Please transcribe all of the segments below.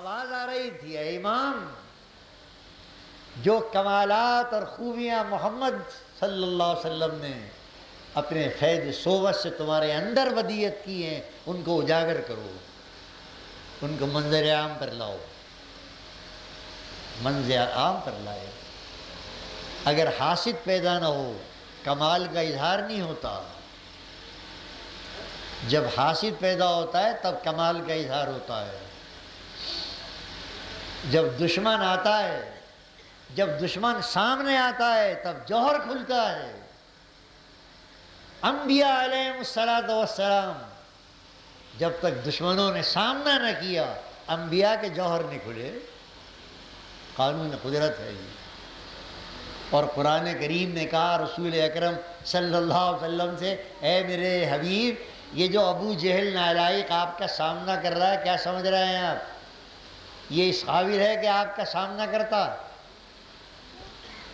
آواز آ رہی تھی، اے امام، جو کمالات اور خوبیاں محمد صلی اللہ علیہ وسلم نے اپنے فیض صحبت سے تمہارے اندر ودیعت کی ہیں، ان کو اجاگر کرو، ان کو منظر عام پر لاؤ، منظر عام پر لائے۔ اگر حاسد پیدا نہ ہو کمال کا اظہار نہیں ہوتا، جب حاسد پیدا ہوتا ہے تب کمال کا اظہار ہوتا ہے۔ جب دشمن آتا ہے، جب دشمن سامنے آتا ہے تب جوہر کھلتا ہے۔ انبیاء علیہ الصلوۃ والسلام جب تک دشمنوں نے سامنا نہ کیا، انبیاء کے جوہر نہیں کھلے۔ قانون قدرت ہے یہ۔ اور قرآن کریم نے کہا رسول اکرم صلی اللہ علیہ وسلم سے، اے میرے حبیب، یہ جو ابو جہل نالائق آپ کا سامنا کر رہا ہے، کیا سمجھ رہے ہیں آپ؟ یہ اس قابل ہے کہ آپ کا سامنا کرتا؟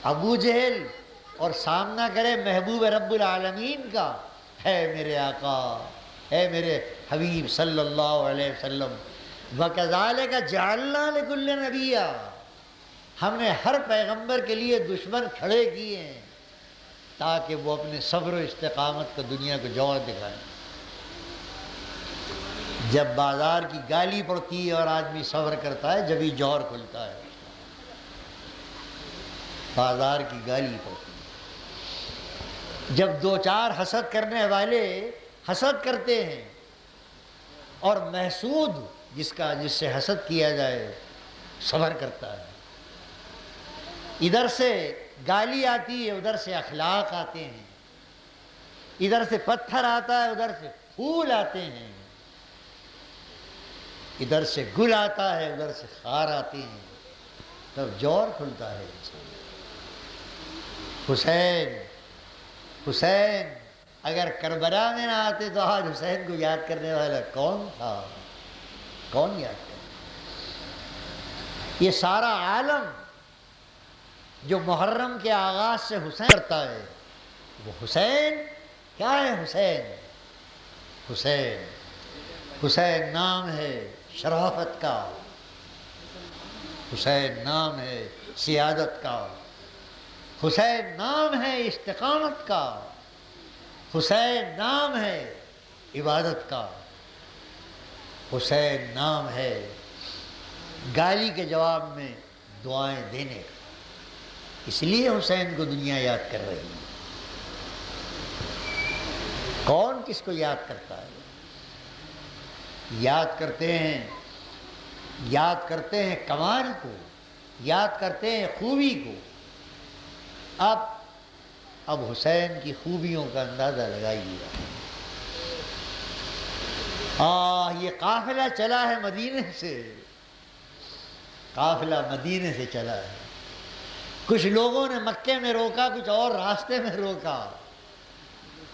ابو جہل، اور سامنا کرے محبوب رب العالمین کا۔ ہے میرے آقا، اے میرے حبیب صلی اللہ علیہ وسلم، وَكَذَلِكَ جَعَلْنَا لِكُلِّ نَبِيٍّ، ہم نے ہر پیغمبر کے لیے دشمن کھڑے کیے ہیں تاکہ وہ اپنے صبر و استقامت کا دنیا کو جوہر دکھائیں۔ جب بازار کی گالی پڑتی ہے اور آدمی صبر کرتا ہے، جب ہی جوہر کھلتا ہے۔ بازار کی گالی پڑتی ہے، جب دو چار حسد کرنے والے حسد کرتے ہیں، اور محسود جس سے حسد کیا جائے صبر کرتا ہے۔ ادھر سے گالی آتی ہے، ادھر سے اخلاق آتے ہیں، ادھر سے پتھر آتا ہے، ادھر سے پھول آتے ہیں، ادھر سے گل آتا ہے، ادھر سے خار آتے ہیں، تب جوہر کھلتا ہے انسان۔ حسین اگر کربلا میں نہ آتے تو آج حسین کو یاد کرنے والا کون تھا؟ کون یاد کرے؟ یہ سارا عالم جو محرم کے آغاز سے حسین کرتا ہے، وہ حسین کیا ہے؟ حسین حسین نام ہے شرافت کا، حسین نام ہے سیادت کا، حسین نام ہے استقامت کا، حسین نام ہے عبادت کا، حسین نام ہے گالی کے جواب میں دعائیں دینے کا۔ اس لیے حسین کو دنیا یاد کر رہی ہے۔ کون کس کو یاد کرتا ہے؟ یاد کرتے ہیں کمال کو، یاد کرتے ہیں خوبی کو۔ اب حسین کی خوبیوں کا اندازہ لگائیے۔ یہ قافلہ چلا ہے مدینے سے، قافلہ مدینے سے چلا ہے۔ کچھ لوگوں نے مکے میں روکا، کچھ اور راستے میں روکا،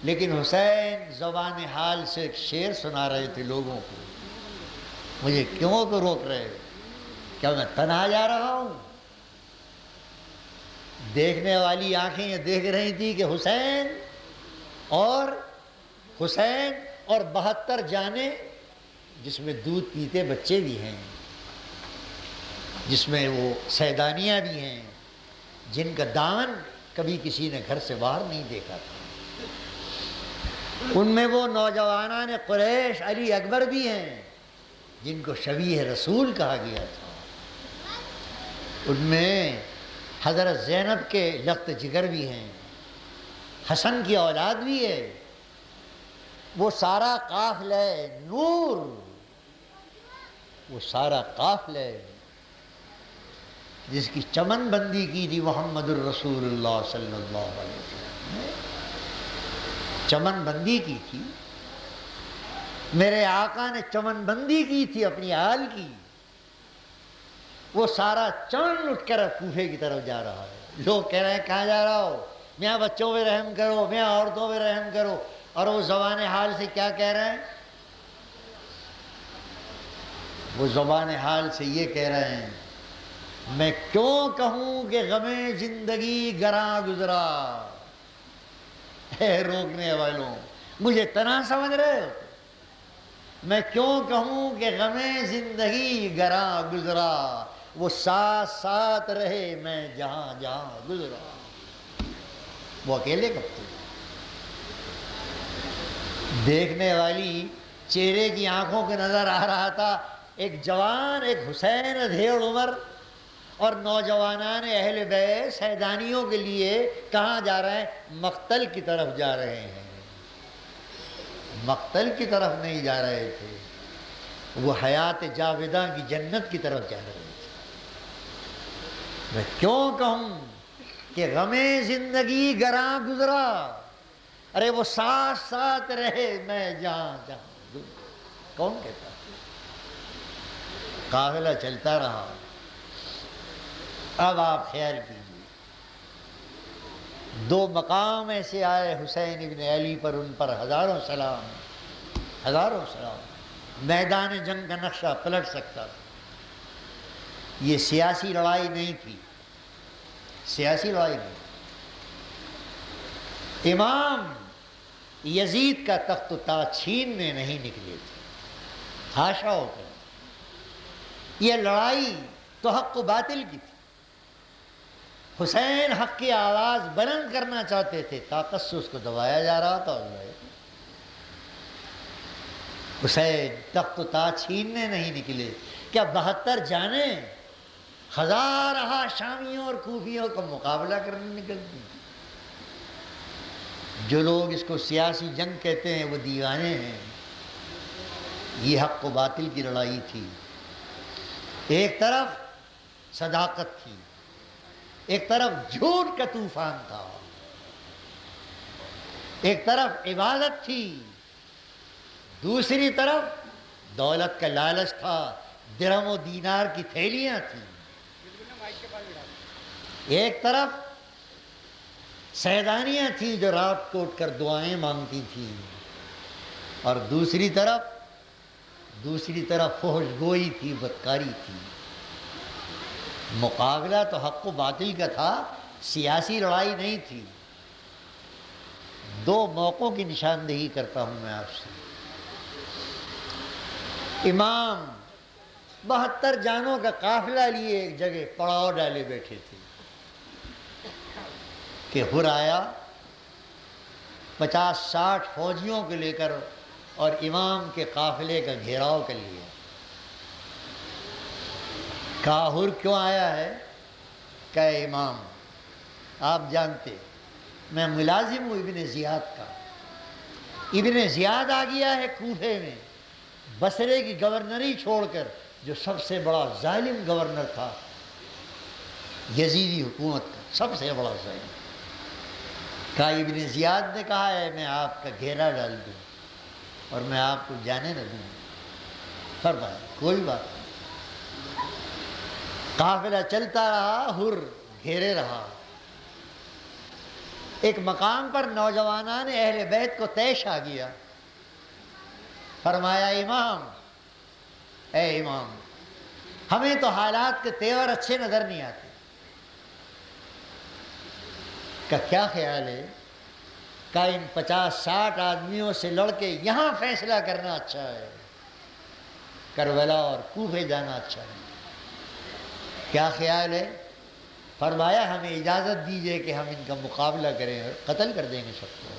لیکن حسین زبان حال سے ایک شعر سنا رہے تھے لوگوں کو۔ مجھے کیوں کو روک رہے ہو؟ کیا میں تنہا جا رہا ہوں؟ دیکھنے والی آنکھیں یہ دیکھ رہی تھی کہ حسین اور 72 جانیں، جس میں دودھ پیتے بچے بھی ہیں، جس میں وہ سیدانیاں بھی ہیں، جن کا دامن کبھی کسی نے گھر سے باہر نہیں دیکھا تھا۔ ان میں وہ نوجوانان قریش علی اکبر بھی ہیں جن کو شبیہ رسول کہا گیا تھا۔ ان میں حضرت زینب کے لخت جگر بھی ہیں، حسن کی اولاد بھی ہے۔ وہ سارا قافلہ نور، وہ سارا قافلہ جس کی چمن بندی کی تھی محمد الرسول اللہ صلی اللہ علیہ وسلم نے، چمن بندی کی تھی۔ میرے آقا نے چمن بندی کی تھی اپنی آل کی۔ وہ سارا چمن اٹھ کر کوفے کی طرف جا رہا ہے۔ لوگ کہہ رہے ہیں کہاں جا رہا ہو؟ میاں بچوں پہ رحم کرو، میاں عورتوں پہ رحم کرو۔ اور وہ زبان حال سے کیا کہہ رہے ہیں؟ وہ زبان حال سے یہ کہہ رہے ہیں، میں کیوں کہوں کہ غم زندگی گراں گزرا۔ اے روکنے والوں، مجھے تنہا سمجھ رہے ہو؟ میں کیوں کہوں کہ غم زندگی گراں گزرا، وہ ساتھ ساتھ رہے میں جہاں جہاں گزرا۔ وہ اکیلے کب تھے؟ دیکھنے والی چہرے کی آنکھوں کے نظر آ رہا تھا ایک جوان، ایک حسین ادھیڑ عمر، اور نوجوانان اہل بیت سیدانیوں کے لیے کہاں جا رہے ہیں؟ مقتل کی طرف جا رہے ہیں۔ مقتل کی طرف نہیں جا رہے تھے، وہ حیات جاوداں کی جنت کی طرف جا رہے تھے۔ میں کیوں کہوں کہ غم زندگی گراں گزرا، ارے وہ ساتھ ساتھ رہے میں جہاں جہاں گزرا۔ کون کہتا؟ قافلہ چلتا رہا۔ اب آپ خیال کیجیے، دو مقام ایسے آئے حسین ابن علی پر، ان پر ہزاروں سلام، ہزاروں سلام۔ میدان جنگ کا نقشہ پلٹ سکتا تھا۔ یہ سیاسی لڑائی نہیں تھی، سیاسی لڑائی نہیں۔ امام یزید کا تخت و تاج چھیننے نہیں نکلے تھے، حاشا ہوتا۔ یہ لڑائی تو حق و باطل کی تھی۔ حسین حق کی آواز بلند کرنا چاہتے تھے، طاقت سے اس کو دبایا جا رہا تھا۔ حسین تخت و تاج چھیننے نہیں نکلے۔ کیا 72 جانیں ہزارہ شامیوں اور کوفیوں کا مقابلہ کرنے نکلتی؟ جو لوگ اس کو سیاسی جنگ کہتے ہیں وہ دیوانے ہیں۔ یہ حق و باطل کی لڑائی تھی۔ ایک طرف صداقت تھی، ایک طرف جھوٹ کا طوفان تھا، ایک طرف عبادت تھی، دوسری طرف دولت کا لالچ تھا، درہم و دینار کی تھیلیاں تھیں۔ ایک طرف سیدانیاں تھیں جو رات کو اٹھ کر دعائیں مانگتی تھیں، اور دوسری طرف فحش گوئی تھی، بدکاری تھی۔ مقابلہ تو حق و باطل کا تھا، سیاسی لڑائی نہیں تھی۔ دو موقعوں کی نشاندہی کرتا ہوں میں آپ سے۔ امام 72 جانوں کا قافلہ لیے ایک جگہ پڑاؤ ڈالے بیٹھے تھے کہ ہر آیا 50-60 فوجیوں کو لے کر، اور امام کے قافلے کا گھیراؤ کر لیا۔ کہا ہر کیوں آیا ہے؟ کہ امام آپ جانتے میں ملازم ہوں ابن زیاد کا، ابن زیاد آ گیا ہے کوفے میں، بصرے کی گورنری چھوڑ کر، جو سب سے بڑا ظالم گورنر تھا یزیدی حکومت کا، سب سے بڑا ظالم۔ کہا ابن زیاد نے کہا ہے میں آپ کا گھیرا ڈال دوں اور میں آپ کو جانے نہ دوں۔ فرمایا کوئی بات نہیں۔ قافلہ چلتا رہا، ہر گھیرے رہا۔ ایک مقام پر نوجوانان اہل بیت کو طیش آ گیا۔ فرمایا امام، اے امام، ہمیں تو حالات کے تیور اچھے نظر نہیں آتے۔ کہ کیا خیال ہے؟ کہ ان 50-60 آدمیوں سے لڑ کے یہاں فیصلہ کرنا اچھا ہے، کربلا اور کوفے جانا اچھا ہے؟ کیا خیال ہے؟ فرمایا ہمیں اجازت دیجئے کہ ہم ان کا مقابلہ کریں، قتل کر دیں گے سب کو۔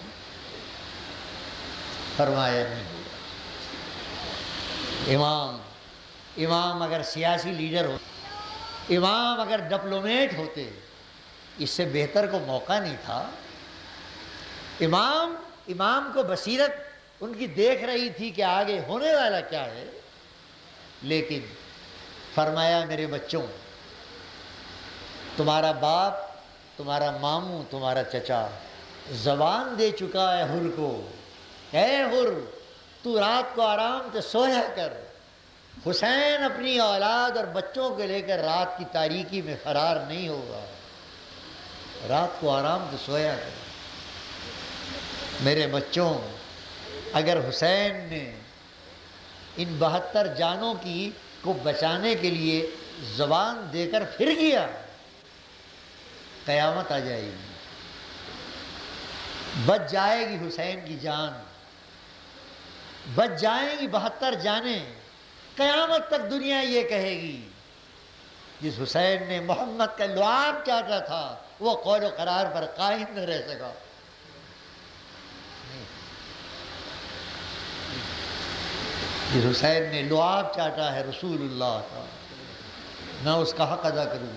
فرمایا نہیں ہوگا۔ امام اگر سیاسی لیڈر ہوتے، امام اگر ڈپلومیٹ ہوتے، اس سے بہتر کو موقع نہیں تھا۔ امام کو بصیرت ان کی دیکھ رہی تھی کہ آگے ہونے والا کیا ہے، لیکن فرمایا میرے بچوں، تمہارا باپ، تمہارا ماموں، تمہارا چچا زبان دے چکا ہے ہر کو، اے ہر تو رات کو آرام سے سویا کر۔ حسین اپنی اولاد اور بچوں کو لے کر رات کی تاریکی میں فرار نہیں ہوگا، رات کو آرام سے سویا کر۔ میرے بچوں، اگر حسین نے ان 72 جانوں کو بچانے کے لیے زبان دے کر پھر گیا، قیامت آ جائے گی، بچ جائے گی حسین کی جان۔ بچ جائیں گی 72 جانیں، قیامت تک دنیا یہ کہے گی جس حسین نے محمد کا لعاب چاٹا تھا وہ قول و قرار پر قائم نہ رہ سکا۔ جس حسین نے لعاب چاٹا ہے رسول اللہ کا، نہ اس کا حق ادا کروں،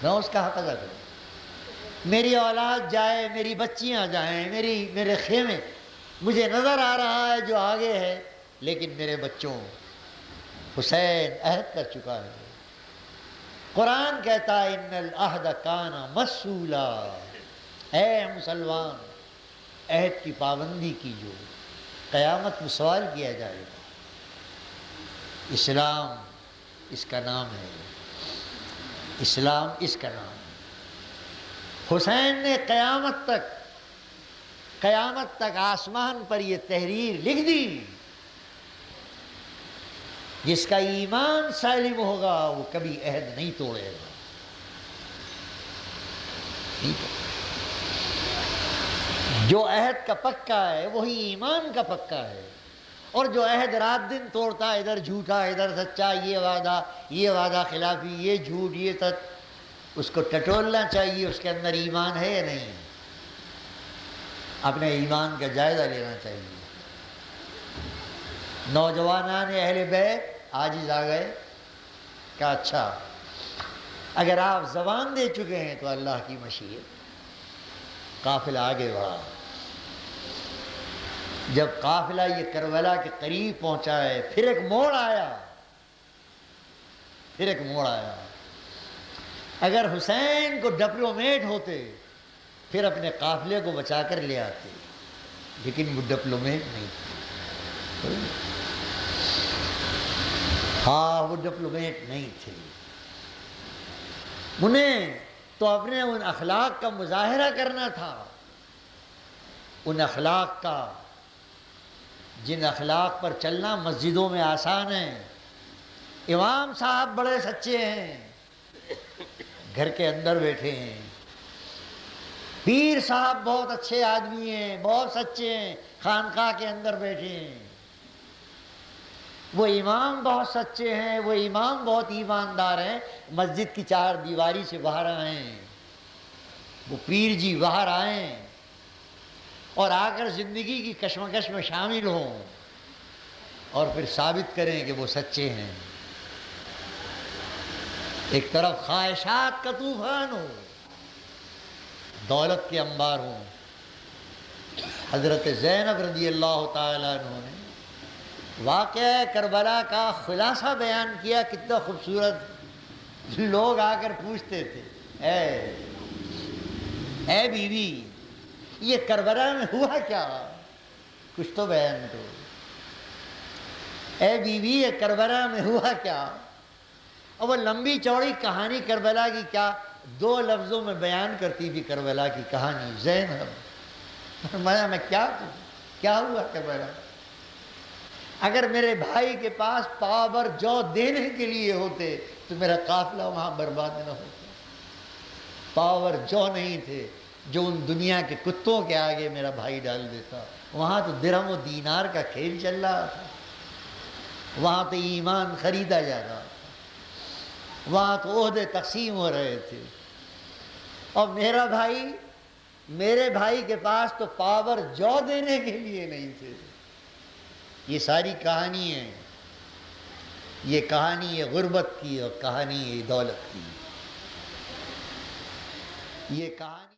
نہ اس کا حق ادا کروں۔ میری اولاد جائے، میری بچیاں جائیں، میرے خیمے، مجھے نظر آ رہا ہے جو آگے ہے، لیکن میرے بچوں، حسین عہد کر چکا ہے۔ قرآن کہتا ہے ان العہد کان مسئولا، اے مسلمان عہد کی پابندی کیجو، قیامت میں سوال کیا جائے گا۔ اسلام اس کا نام ہے، اسلام اس کا نام ہے۔ حسین نے قیامت تک آسمان پر یہ تحریر لکھ دی، جس کا ایمان سالم ہوگا وہ کبھی عہد نہیں توڑے گا۔ جو عہد کا پکا ہے وہی ایمان کا پکا ہے، اور جو عہد رات دن توڑتا ہے، ادھر جھوٹا ادھر سچا، یہ وعدہ خلافی، یہ جھوٹ، یہ سچ، اس کو ٹٹولنا چاہیے اس کے اندر ایمان ہے یا نہیں، اپنے ایمان کا جائزہ لینا چاہیے۔ نوجوانان اہل بیت عاجز آ گئے، کہا اچھا اگر آپ زبان دے چکے ہیں تو اللہ کی مشیت۔ قافلہ آگے بڑھا، جب قافلہ یہ کربلا کے قریب پہنچا ہے، پھر ایک موڑ آیا۔ اگر حسین کو ڈپلومیٹ ہوتے پھر اپنے قافلے کو بچا کر لے آتے، لیکن وہ ڈپلومیٹ نہیں تھے۔ ہاں وہ ڈپلومیٹ نہیں تھے، انہیں تو اپنے ان اخلاق کا مظاہرہ کرنا تھا، ان اخلاق کا جن اخلاق پر چلنا مسجدوں میں آسان ہے۔ امام صاحب بڑے سچے ہیں، گھر کے اندر بیٹھے ہیں، پیر صاحب بہت اچھے آدمی ہیں، بہت سچے ہیں، خانقاہ کے اندر بیٹھے ہیں، وہ امام بہت سچے ہیں، وہ امام بہت ایماندار ہیں، مسجد کی 4 دیواری سے باہر آئیں، وہ پیر جی باہر آئیں اور آ کر زندگی کی کشمکش میں شامل ہوں اور پھر ثابت کریں کہ وہ سچے ہیں۔ ایک طرف خواہشات کا طوفان ہو، دولت کے انبار ہوں۔ حضرت زینب رضی اللہ تعالیٰ عنہ نے واقعہ کربلا کا خلاصہ بیان کیا، کتنا خوبصورت۔ لوگ آ کر پوچھتے تھے، اے بیوی یہ کربلا میں ہوا کیا، کچھ تو بیان دو، اے بیوی یہ کربلا میں ہوا کیا۔ اور وہ لمبی چوڑی کہانی کربلا کی کیا 2 لفظوں میں بیان کرتی تھی کربلا کی کہانی۔ زینب، فرمایا میں کیا ہوا کربلا؟ اگر میرے بھائی کے پاس پاور جو دینے کے لیے ہوتے تو میرا قافلہ وہاں برباد نہ ہوتا۔ پاور جو نہیں تھے جو ان دنیا کے کتوں کے آگے میرا بھائی ڈال دیتا۔ وہاں تو درہم و دینار کا کھیل چل رہا تھا، وہاں تو ایمان خریدا جا رہا تھا، وہاں تو عہدے تقسیم ہو رہے تھے، اور میرے بھائی کے پاس تو پاور جو دینے کے لیے نہیں تھے۔ یہ ساری کہانی ہے، یہ کہانی ہے غربت کی اور کہانی ہے دولت کی، یہ کہانی